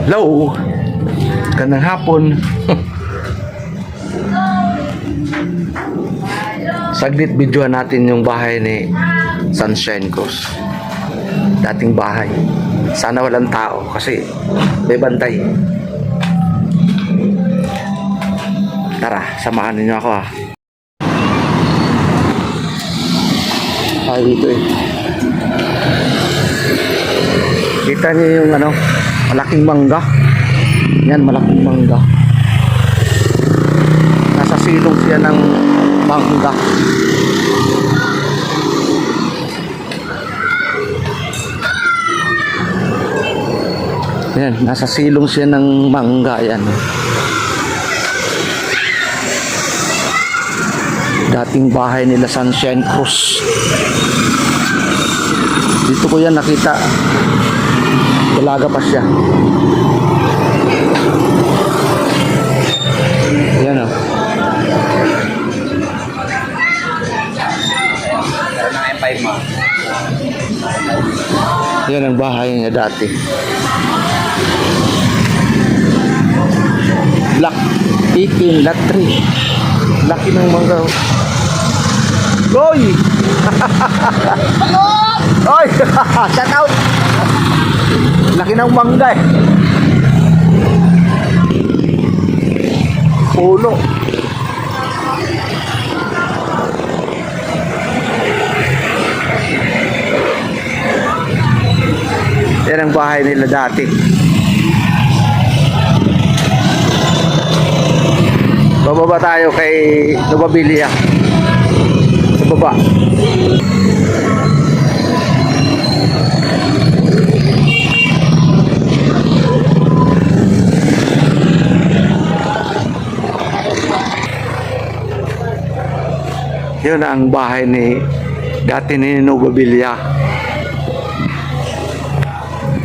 Hello, kanang hapon. Saglit videoan natin yung bahay ni Sunshine Coast. Dating bahay. Sana walang tao kasi may bantay. Tara, samahan niyo ako ha. Ay, dito eh. Kita niyo yung ano, malaking mangga. Yan, malaking mangga. Nasa silong siya ng mangga. Yan, nasa silong siya ng mangga. Yan. Dating bahay nila Sunshine Coast. Dito ko yan nakita. Dalaga pa siya. Yan o. Yan ang bahay niya dati. Black Pekin Latri. Laki ng mangga. Goy! Oy! Shout out! Laki ng mangga eh. Puno. Yan ang bahay nila dati. Bababa tayo kay Nobabilia. Sa baba. Yun ang bahay ni dati ni Nobabilia.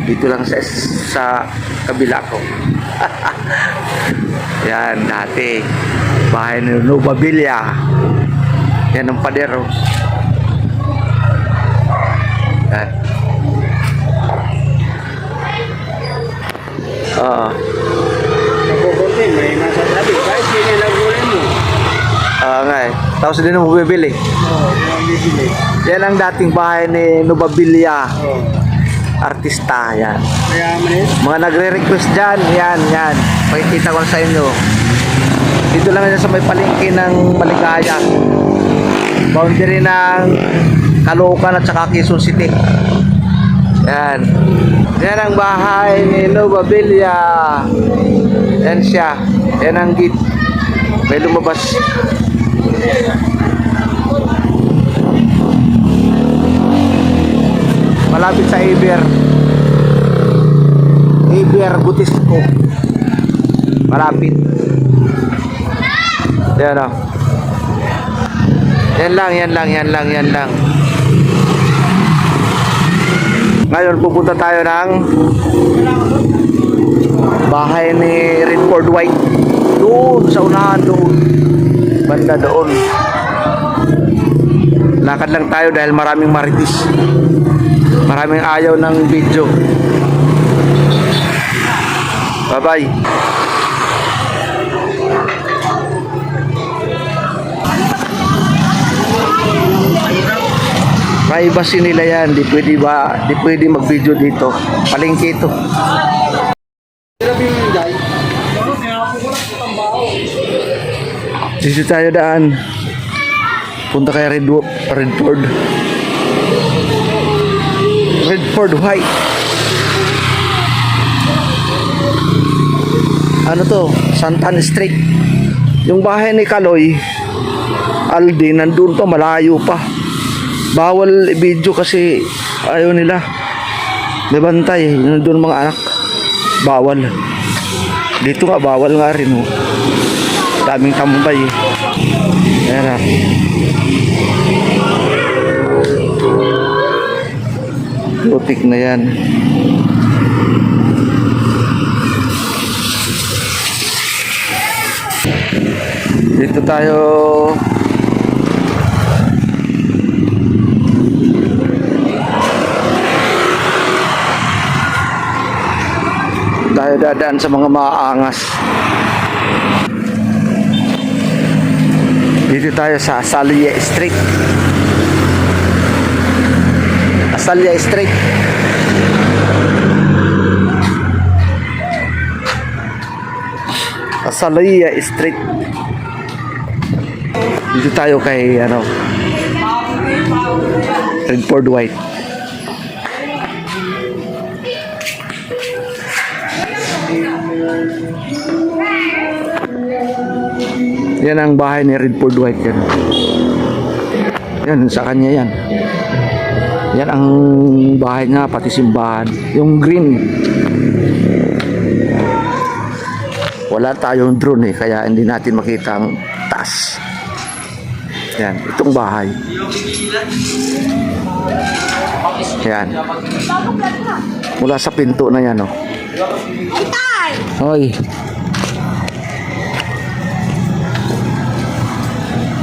Dito lang sa kabila ko. Yan dati bahay ni Nobabilia. Yan ang padero. Yan. Nakukuntin, may nasa tabi. Kahit hindi nagulin mo. Nga eh. Tapos din mo bibili. Oo, yung bibili. Yan ang dating bahay ni Nobabilia. Oo. Artista. Yan. Kaya manis. Mga nagre-request dyan. Yan, yan. Pakikita ko sa inyo. Dito lang yan sa may palengke ng Maligaya. Boundary ng Caloocan at saka Quezon City. Yan. Yan ang bahay ni Nobabilia. Yan siya. Yan ang gate. May lumabas. Malapit sa Iber Butisco. Malapit. Yan o. Yan lang. Ngayon pupunta tayo ng bahay ni Redford White. Doon sa unahan doon. Banda doon. Lakad lang tayo dahil maraming maritis. Maraming ayaw ng video. Bye-bye. Privacy nila yan. Di pwede mag-video dito. Palengke ito. Dito tayo daan. Punta kay Redford White. Ano to? Santan Street. Yung bahay ni Kaloy Aldi, nandun to, malayo pa. Bawal i-video kasi ayaw nila. May bantay. Nandun mga anak. Bawal. Dito nga, bawal nga rin. Oh. Daming tambay. Ayan na. Putik na yan. Dito tayo. tayo dadaan sa mga maaangas. Dito tayo sa Asalia Street. Asalia Street. Asalia Street. Dito tayo kay Redford White. Yan ang bahay ni Redford White yan. Yan sa kanya yan. Yan ang bahay nga pati simbahan. Yung green. Wala tayong drone kaya hindi natin makita ang taas. Yan, itong bahay. Yan. Mula sa pinto na yan, Hoy.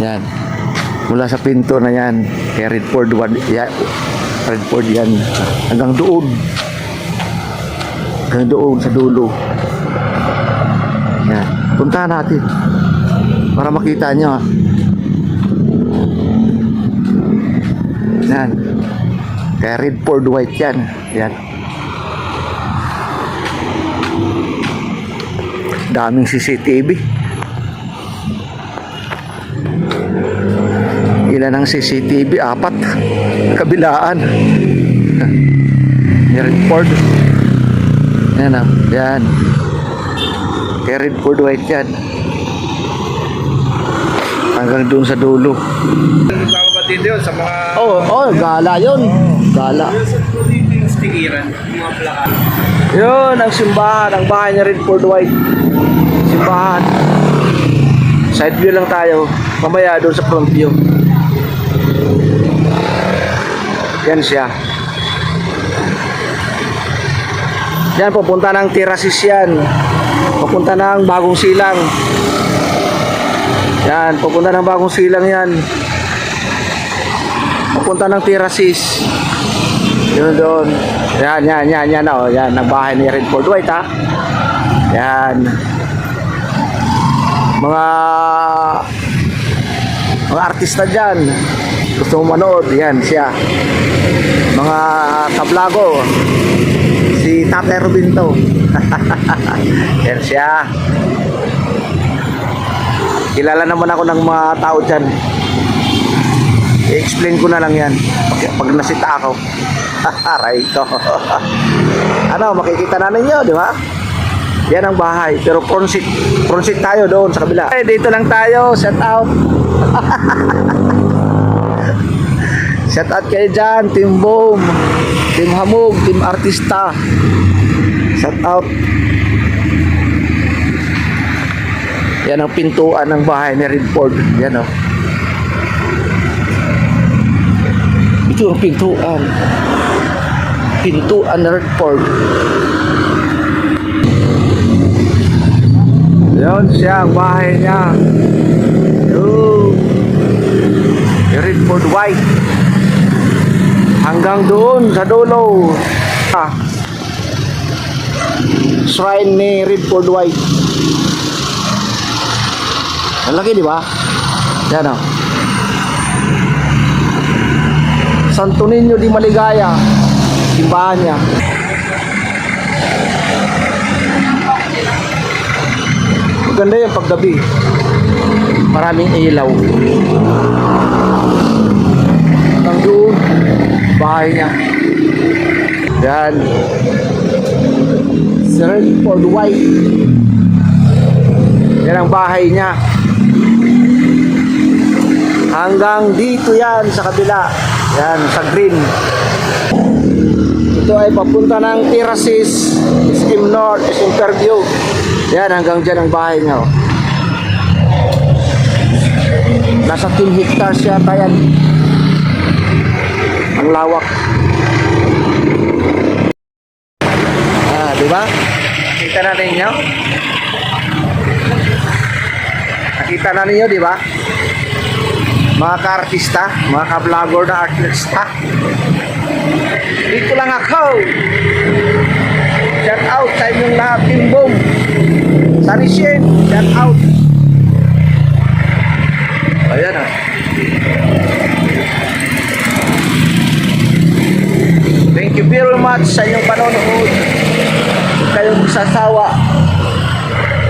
Yan. Mula sa pinto na yan, kay Redford yan. Redford yan. Hanggang doon. Hanggang doon sa dulo. Yan. Puntahan natin. Para makita nyo, Yan. Kay Redford White yan. Yan. Daming CCTV. Ilan ang CCTV? 4. Kabilaan. Ni Redford. Yan ah. Yan. Kay Redford White yan. Hanggang doon sa dulo. Nagbabatid yun sa mga... Gala yun. Gala. Yung stikiran, yung mga plaka. Yun, ang simbahan, ang bahay ni Redford White. Simbahan. Side view lang tayo. Mamaya doon sa front view. Yan siya. Yan, pupunta ng Tirasis yan. Pupunta ng Bagong Silang. Yan, pupunta ng Bagong Silang yan. Pupunta ng Tirasis. Yun doon. Yan. Yan, ang bahay ni Redford White, ha. Yan. Mga artista dyan. Gusto mo manood, yan siya. Mga kablago. Si Tate Rubinto. Yan siya. Kilala naman ako ng mga tao dyan. I-explain ko na lang yan pag nasita ako. Aray ko. Makikita na ninyo, di ba? Yan ang bahay. Pero front seat tayo doon sa kabila. Dito lang tayo. Shout out. Shout out kayo dyan. Team Boom, Team Hamog, Team Artista. Shout out. Yan ang pintuan ng bahay ni Redford. Yan o. Ito ang pintuan. Pintuan ni Redford. Yan siya ang bahay niya. Redford White. Hanggang doon sa dulo. Shrine ni Redford White. Ang laki, di ba? Yan o. Santo Niño di Maligaya. Simbahan niya. Maganda yung paggabi. Maraming ilaw. Hanggang doon, bahay niya. Yan. Si Redford White. Yan ang bahay niya. Hanggang dito yan sa kabila. Yan, sa green. Ito ay papunta ng Tirasis, SM North, SM Fairview. Yan, hanggang dyan ang bahay niya. Nasa 10 hectares yata yan. Ang lawak. Diba? Nakita na ninyo? Nakita na ninyo, diba? Mga ka-artista, mga ka-vlogger na artista. Dito lang ako. Shout out sa inyong lahat, Team Boom. Sarisien, shout out. Ayan ah. Thank you very much sa inyong panonood. Huwag kayong magsasawa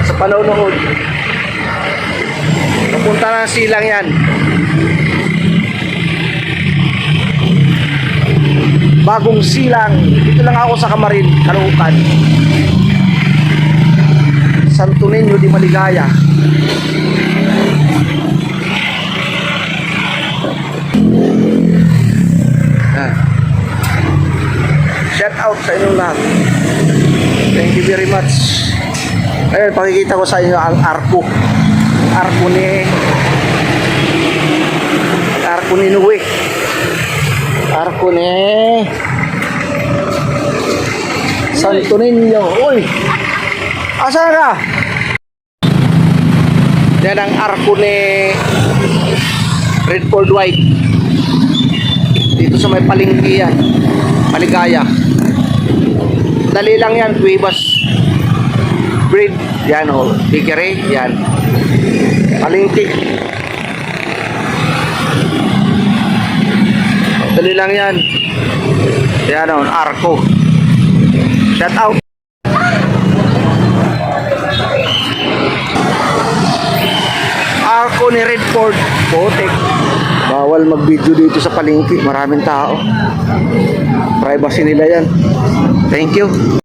sa panonood. Napunta na silang yan. Bagong silang. Dito lang ako sa Kamarin, Caloocan. Santo Niño di Maligaya. Ah. Shout out sa inyong lahat. Thank you very much. Ayun, pakikita ko sa inyo ang arko. Arko ni Nuwe. Arko ni Santo Niño. Uy! Asan ka? Yan ang arko ni Redford White. Dito sa may palengke yan. Maligaya. Dali lang yan, Cuevas Breed. Yan o, Bigere. Yan. Palengke. Dali lang yan. Yan o, arko. Shout out. Arko ni Redford. Botek. Bawal mag-video dito sa palengke. Maraming tao. Privacy nila yan. Thank you.